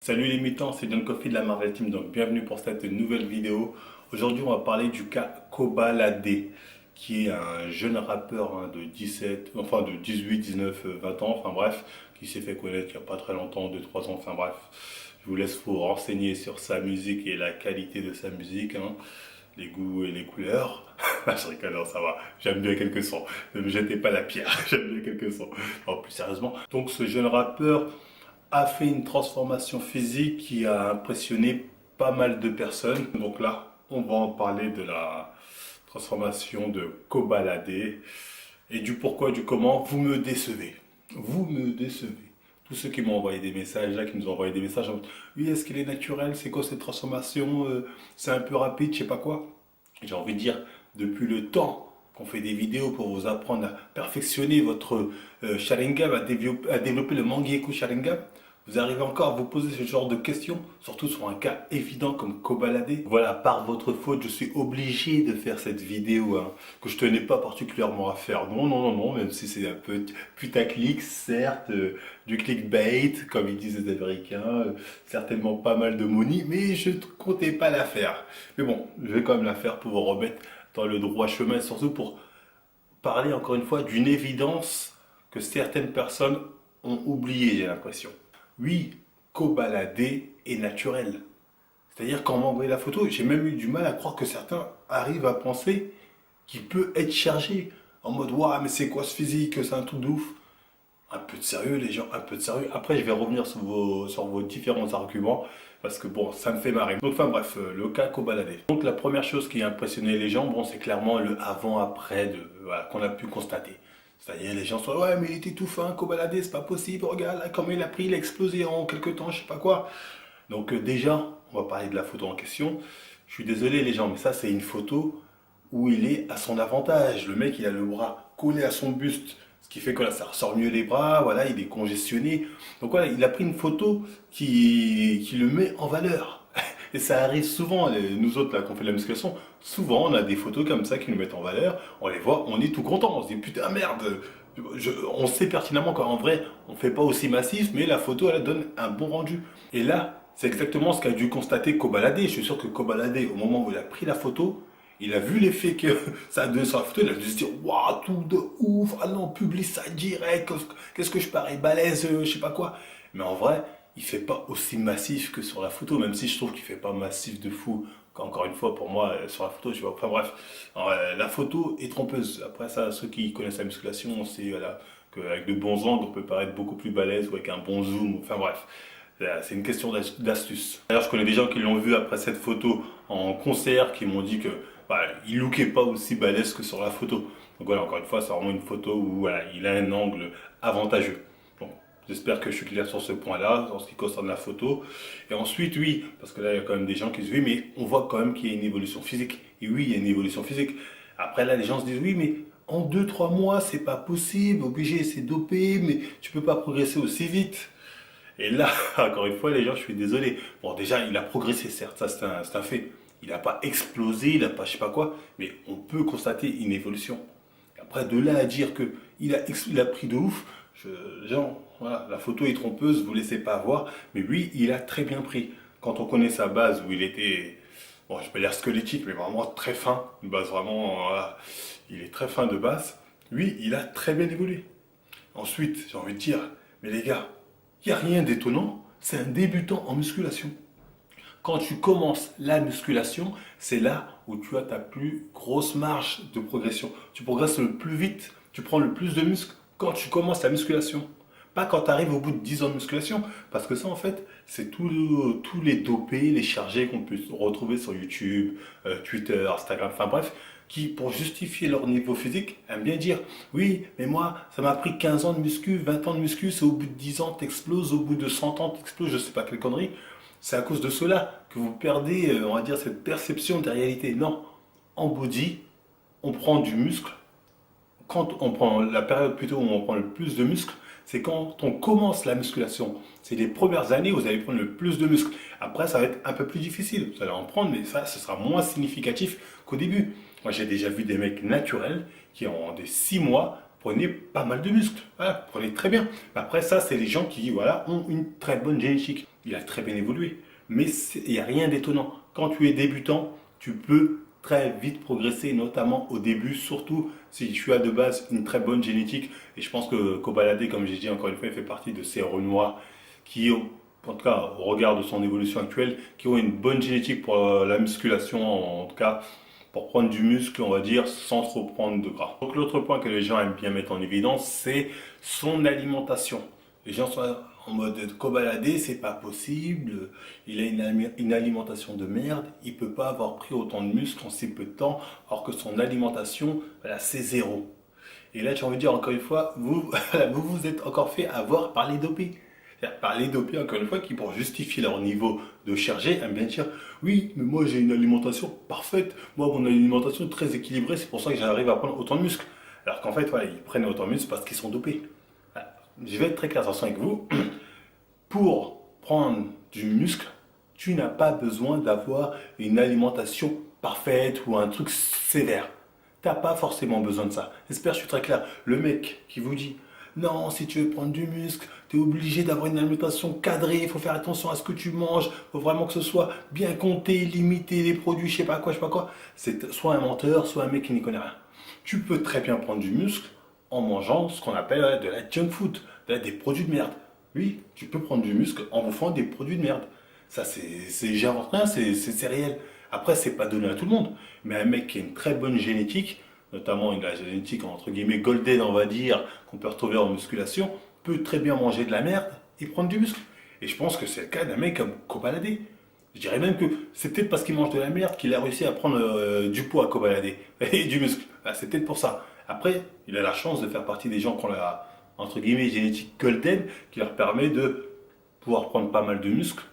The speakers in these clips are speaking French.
Salut les mutants, c'est John Coffey de la Marvel Team, donc bienvenue pour cette nouvelle vidéo. Aujourd'hui on va parler du cas Kobalade, qui est un jeune rappeur de 18, 19, 20 ans, enfin bref, qui s'est fait connaître il n'y a pas très longtemps, 2, 3 ans, enfin bref. Je vous laisse vous renseigner sur sa musique et la qualité de sa musique, les goûts et les couleurs. Je rigole, non, ça va, j'aime bien quelques sons, ne me jetez pas la pierre, j'aime bien quelques sons. Non, plus sérieusement, donc ce jeune rappeur a fait une transformation physique qui a impressionné pas mal de personnes. Donc là, on va en parler de la transformation de Kobalade et du pourquoi, du comment. Vous me décevez. Vous me décevez. Tous ceux qui m'ont envoyé des messages, là, qui nous ont envoyé des messages, oui, est-ce qu'elle est naturelle? C'est quoi cette transformation? C'est un peu rapide, je sais pas quoi. J'ai envie de dire, depuis le temps qu'on fait des vidéos pour vous apprendre à perfectionner votre Sharingan, à développer le Mangekyo Sharingan, vous arrivez encore à vous poser ce genre de questions, surtout sur un cas évident comme Kobalade. Voilà, par votre faute, je suis obligé de faire cette vidéo que je tenais pas particulièrement à faire. Non, non, non, non, même si c'est un peu putaclic, certes, du clickbait, comme ils disent les Américains, certainement pas mal de money, mais je ne comptais pas la faire. Mais bon, je vais quand même la faire pour vous remettre dans le droit chemin, surtout pour parler encore une fois d'une évidence que certaines personnes ont oublié, j'ai l'impression. Oui, Kobalade est naturel. C'est-à-dire quand on m'a envoyé la photo, j'ai même eu du mal à croire que certains arrivent à penser qu'il peut être chargé. En mode, waouh, mais c'est quoi ce physique? C'est un truc de ouf. Un peu de sérieux, les gens, un peu de sérieux. Après, je vais revenir sur vos différents arguments, parce que bon, ça me fait marrer. Donc, enfin bref, le cas Kobalade. Donc, la première chose qui a impressionné les gens, bon, c'est clairement le avant-après voilà, qu'on a pu constater. C'est-à-dire, les gens sont, ouais, mais il était tout fin, Kobalade, c'est pas possible, regarde, là, comment il a pris, il a explosé en quelques temps, je sais pas quoi. Donc, déjà, on va parler de la photo en question. Je suis désolé, les gens, mais ça, c'est une photo où il est à son avantage. Le mec, il a le bras collé à son buste, ce qui fait que là, ça ressort mieux les bras, voilà, il est congestionné. Donc voilà, il a pris une photo qui le met en valeur. Et ça arrive souvent, nous autres là, qu'on fait de la musculation, souvent on a des photos comme ça qui nous mettent en valeur, on les voit, on est tout content, on se dit putain merde, on sait pertinemment qu'en vrai, on ne fait pas aussi massif, mais la photo elle donne un bon rendu. Et là, c'est exactement ce qu'a dû constater Kobalade. Je suis sûr que Kobalade, au moment où il a pris la photo, il a vu l'effet que ça a donné sur la photo, il a dû se dire waouh, tout de ouf, ah non, publie ça direct, qu'est-ce que je parais balèze, je sais pas quoi. Mais en vrai, il fait pas aussi massif que sur la photo, même si je trouve qu'il fait pas massif de fou. Encore une fois, pour moi, sur la photo, je vois. Enfin bref, la photo est trompeuse. Après ça, ceux qui connaissent la musculation, on sait voilà, qu'avec de bons angles, on peut paraître beaucoup plus balèze ou avec un bon zoom. Enfin bref. C'est une question d'astuce. D'ailleurs, je connais des gens qui l'ont vu après cette photo en concert, qui m'ont dit que bah, il lookait pas aussi balèze que sur la photo. Donc voilà, encore une fois, c'est vraiment une photo où voilà, il a un angle avantageux. Bon, j'espère que je suis clair sur ce point-là, en ce qui concerne la photo. Et ensuite, oui, parce que là, il y a quand même des gens qui se disent, oui, mais on voit quand même qu'il y a une évolution physique. Et oui, il y a une évolution physique. Après, là, les gens se disent, oui, mais en 2, 3 mois, c'est pas possible, obligé, c'est dopé, mais tu peux pas progresser aussi vite. Et là, encore une fois, les gens, je suis désolé. Bon, déjà, il a progressé, certes, ça c'est un fait. Il n'a pas explosé, il n'a pas je sais pas quoi, mais on peut constater une évolution. Après, de là à dire que il a pris de ouf, genre, voilà, la photo est trompeuse, vous ne laissez pas voir, mais lui, il a très bien pris. Quand on connaît sa base où il était, bon, je vais dire squelettique, mais vraiment très fin, une base vraiment, voilà, il est très fin de base, lui, il a très bien évolué. Ensuite, j'ai envie de dire, mais les gars, il n'y a rien d'étonnant, c'est un débutant en musculation. Quand tu commences la musculation, c'est là où tu as ta plus grosse marge de progression. Tu progresses le plus vite, tu prends le plus de muscles quand tu commences la musculation. Pas quand tu arrives au bout de 10 ans de musculation, parce que ça en fait, c'est tous les dopés, les chargés qu'on peut retrouver sur YouTube, Twitter, Instagram, enfin bref, qui, pour justifier leur niveau physique, aiment bien dire oui, mais moi, ça m'a pris 15 ans de muscu, 20 ans de muscu, c'est au bout de 10 ans, t'exploses, au bout de 100 ans, t'exploses, je sais pas quelle connerie. C'est à cause de cela que vous perdez, on va dire, cette perception de réalité. Non, en body, on prend du muscle. Quand on prend la période plutôt où on prend le plus de muscle, c'est quand on commence la musculation. C'est les premières années où vous allez prendre le plus de muscle. Après, ça va être un peu plus difficile. Vous allez en prendre, mais ça, ce sera moins significatif qu'au début. Moi, j'ai déjà vu des mecs naturels qui, en des 6 mois, prenez pas mal de muscles. Voilà, vous prenez très bien. Après, ça, c'est les gens qui voilà, ont une très bonne génétique. Il a très bien évolué. Mais il n'y a rien d'étonnant. Quand tu es débutant, tu peux très vite progresser, notamment au début, surtout si tu as de base une très bonne génétique. Et je pense que Kobalade, comme j'ai dit encore une fois, il fait partie de ces Renois qui ont, en tout cas au regard de son évolution actuelle, qui ont une bonne génétique pour la musculation, en tout cas pour prendre du muscle, on va dire, sans trop prendre de gras. Donc l'autre point que les gens aiment bien mettre en évidence, c'est son alimentation. Les gens sont en mode Kobalade, c'est pas possible, il a une alimentation de merde, il peut pas avoir pris autant de muscles en si peu de temps, alors que son alimentation, voilà, c'est zéro. Et là, j'ai envie de dire encore une fois, vous vous, vous êtes encore fait avoir par les dopés. Par les dopés, encore une fois, qui pour justifier leur niveau de chargé, aiment bien dire oui, mais moi j'ai une alimentation parfaite, moi mon alimentation est très équilibrée, c'est pour ça que j'arrive à prendre autant de muscles. Alors qu'en fait, voilà, ils prennent autant de muscles parce qu'ils sont dopés. Voilà. Je vais être très clair de toute façon avec vous. Pour prendre du muscle, tu n'as pas besoin d'avoir une alimentation parfaite ou un truc sévère. T'as pas forcément besoin de ça. J'espère que je suis très clair. Le mec qui vous dit non, si tu veux prendre du muscle, tu es obligé d'avoir une alimentation cadrée, il faut faire attention à ce que tu manges, il faut vraiment que ce soit bien compté, limité, les produits, je sais pas quoi. C'est soit un menteur, soit un mec qui n'y connaît rien. Tu peux très bien prendre du muscle en mangeant ce qu'on appelle de la junk food, des produits de merde. Oui, tu peux prendre du muscle en bouffant des produits de merde. Ça, j'invente rien, c'est réel. Après, c'est pas donné à tout le monde. Mais un mec qui a une très bonne génétique, notamment une génétique entre guillemets golden, on va dire, qu'on peut retrouver en musculation, peut très bien manger de la merde et prendre du muscle. Et je pense que c'est le cas d'un mec comme Kobalade. Je dirais même que c'est peut-être parce qu'il mange de la merde qu'il a réussi à prendre du poids à Kobalade et du muscle. Ah, c'est peut-être pour ça. Après, il a la chance de faire partie des gens qui ont la entre guillemets génétique golden qui leur permet de pouvoir prendre pas mal de muscles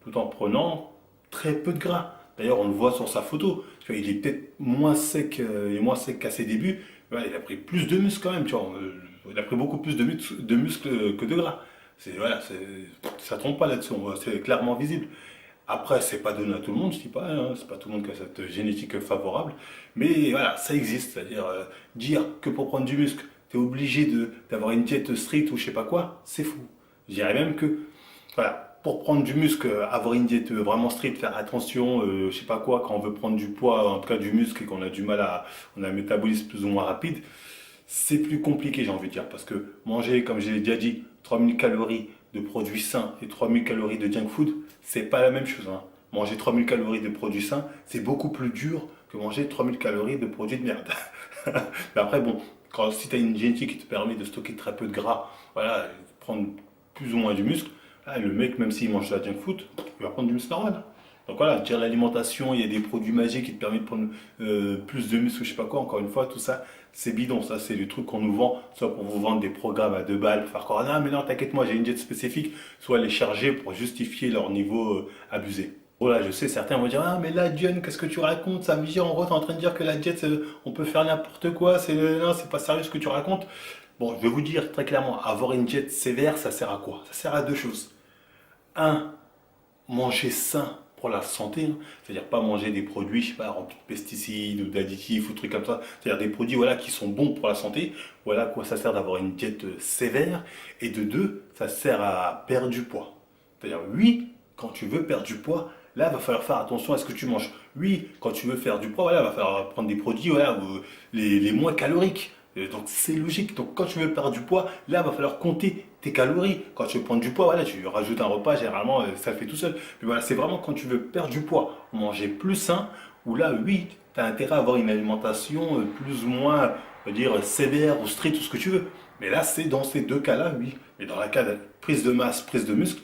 tout en prenant très peu de gras. D'ailleurs, on le voit sur sa photo. Tu vois, il est peut-être moins sec qu'à ses débuts. Ouais, il a pris plus de muscles quand même. Tu vois, il a pris beaucoup plus de muscles que de gras. Voilà, ça ne trompe pas là-dessus. C'est clairement visible. Après, c'est pas donné à tout le monde, je dis pas, hein, c'est pas tout le monde qui a cette génétique favorable, mais voilà, ça existe, c'est-à-dire dire que pour prendre du muscle, tu es obligé d'avoir une diète stricte ou je sais pas quoi, c'est fou. Je dirais même que, voilà, pour prendre du muscle, avoir une diète vraiment stricte, faire attention, je sais pas quoi, quand on veut prendre du poids, en tout cas du muscle et qu'on a du mal on a un métabolisme plus ou moins rapide, c'est plus compliqué, j'ai envie de dire, parce que manger, comme j'ai déjà dit, 3000 calories de produits sains et 3000 calories de junk food, c'est pas la même chose. Hein. Manger 3000 calories de produits sains, c'est beaucoup plus dur que manger 3000 calories de produits de merde. Mais après, bon, si tu as une génétique qui te permet de stocker très peu de gras, voilà, prendre plus ou moins du muscle, là, le mec, même s'il mange de la junk food, il va prendre du muscle normal. Donc voilà, dire l'alimentation, il y a des produits magiques qui te permettent de prendre plus de muscle, je sais pas quoi, encore une fois, tout ça, c'est bidon, ça c'est le truc qu'on nous vend, soit pour vous vendre des programmes à 2 balles, pour faire croire, ah mais non, t'inquiète moi, j'ai une diète spécifique, soit les charger pour justifier leur niveau abusé. Voilà, je sais, certains vont dire, ah mais là, Diane, qu'est-ce que tu racontes? Ça veut dire, en gros, t'es en train de dire que la diète, on peut faire n'importe quoi, non, c'est pas sérieux ce que tu racontes. Bon, je vais vous dire très clairement, avoir une diète sévère, ça sert à quoi? Ça sert à deux choses. Un, manger sain pour la santé, hein. C'est-à-dire pas manger des produits, je sais pas, remplis de pesticides ou d'additifs ou trucs comme ça. C'est-à-dire des produits voilà, qui sont bons pour la santé. Voilà à quoi ça sert d'avoir une diète sévère. Et de deux, ça sert à perdre du poids. C'est-à-dire, oui, quand tu veux perdre du poids, là, il va falloir faire attention à ce que tu manges. Oui, quand tu veux faire du poids, voilà, il va falloir prendre des produits voilà, les moins caloriques. Donc c'est logique. Donc quand tu veux perdre du poids, là, il va falloir compter tes calories. Quand tu veux prendre du poids, voilà, tu rajoutes un repas, généralement, ça le fait tout seul. Mais voilà, c'est vraiment quand tu veux perdre du poids, manger plus sain, où là, oui, tu as intérêt à avoir une alimentation plus ou moins, on va dire, sévère ou stricte, tout ce que tu veux. Mais là, c'est dans ces deux cas-là, oui. Mais dans la cas de prise de masse, prise de muscle,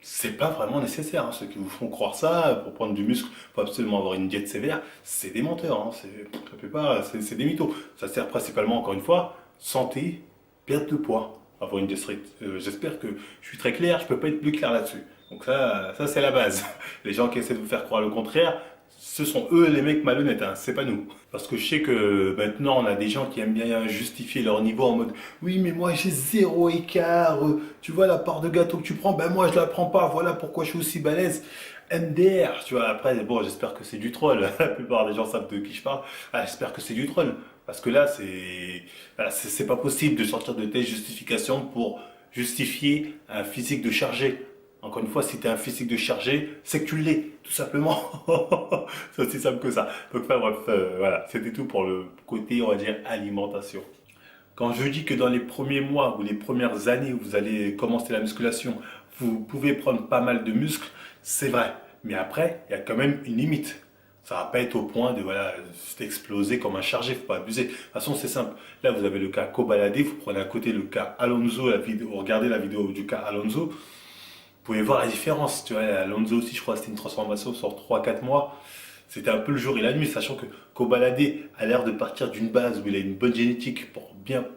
c'est pas vraiment nécessaire. Hein. Ceux qui vous font croire ça, pour prendre du muscle, il faut absolument avoir une diète sévère, c'est des menteurs. Hein. La plupart, c'est des mythos. Ça sert principalement, encore une fois, santé, perte de poids, avoir une diète stricte. J'espère que je suis très clair, je peux pas être plus clair là-dessus. Donc ça c'est la base. Les gens qui essaient de vous faire croire le contraire, ce sont eux les mecs malhonnêtes, hein, c'est pas nous. Parce que je sais que maintenant on a des gens qui aiment bien justifier leur niveau en mode oui mais moi j'ai zéro écart, tu vois la part de gâteau que tu prends, ben moi je la prends pas, voilà pourquoi je suis aussi balèze. MDR, tu vois, après bon j'espère que c'est du troll, la plupart des gens savent de qui je parle, ah, j'espère que c'est du troll. Parce que là, voilà, c'est pas possible de sortir de telles justifications pour justifier un physique de chargé. Encore une fois, si tu as un physique de chargé, c'est que tu l'es, tout simplement. C'est aussi simple que ça. Donc, enfin, bref, voilà, c'était tout pour le côté, on va dire, alimentation. Quand je dis que dans les premiers mois ou les premières années où vous allez commencer la musculation, vous pouvez prendre pas mal de muscles, c'est vrai. Mais après, il y a quand même une limite. Ça va pas être au point de voilà, exploser comme un chargé, faut pas abuser. De toute façon, c'est simple. Là, vous avez le cas Kobalade, vous prenez à côté le cas Alonso, la vidéo, regardez la vidéo du cas Alonso, vous pouvez voir la différence. Tu vois, Alonso aussi, je crois que c'était une transformation sur 3 4 mois. C'était un peu le jour et la nuit, sachant que Kobalade a l'air de partir d'une base où il a une bonne génétique pour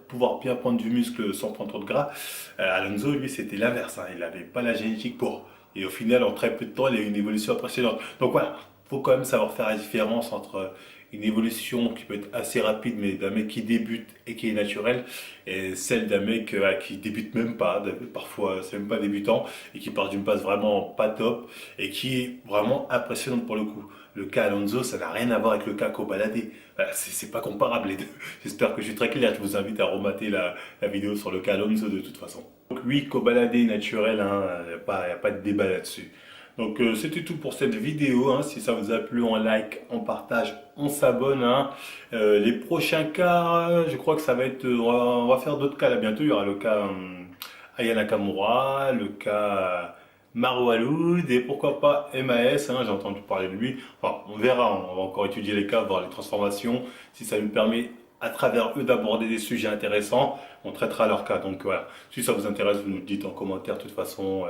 pouvoir bien prendre du muscle sans prendre trop de gras. Alonso, lui, c'était l'inverse, hein. Il n'avait pas la génétique pour. Et au final, en très peu de temps, il a eu une évolution impressionnante. Donc voilà, il faut quand même savoir faire la différence entre une évolution qui peut être assez rapide, mais d'un mec qui débute et qui est naturel, et celle d'un mec qui débute même pas, parfois c'est même pas débutant, et qui part d'une base vraiment pas top, et qui est vraiment impressionnante pour le coup. Le cas Alonso, ça n'a rien à voir avec le cas Kobalade. Voilà, c'est pas comparable les deux. J'espère que je suis très clair. Je vous invite à remater la vidéo sur le cas Alonso de toute façon. Donc oui, Kobalade naturel, hein, y a pas de débat là-dessus. Donc c'était tout pour cette vidéo. Hein. Si ça vous a plu, on like, on partage, on s'abonne. Hein. Les prochains cas, je crois que ça va être... on va faire d'autres cas là bientôt. Il y aura le cas Aya Nakamura, le cas... Maro Aloud et pourquoi pas MAS, hein, j'ai entendu parler de lui. Enfin, on verra, on va encore étudier les cas, voir les transformations. Si ça nous permet à travers eux d'aborder des sujets intéressants, on traitera leur cas. Donc voilà, si ça vous intéresse, vous nous le dites en commentaire. De toute façon,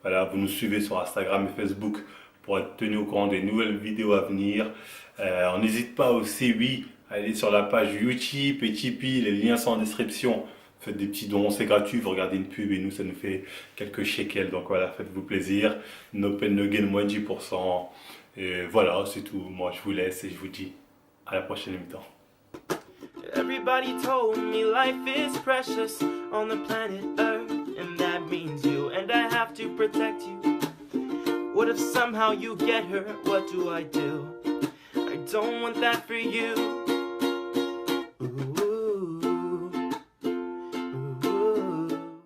voilà, vous nous suivez sur Instagram et Facebook pour être tenu au courant des nouvelles vidéos à venir. On n'hésite pas aussi, oui, à aller sur la page YouTube et Tipeee, les liens sont en description. Faites des petits dons, c'est gratuit, vous regardez une pub et nous ça nous fait quelques shekels, donc voilà, faites-vous plaisir. No pain, no gain, moins 10%. Et voilà, c'est tout. Moi je vous laisse et je vous dis à la prochaine mi-temps. Everybody told me life is precious on the planet Earth, and that means you, and I have to protect you. What if somehow you get hurt? What do? I don't want that for you.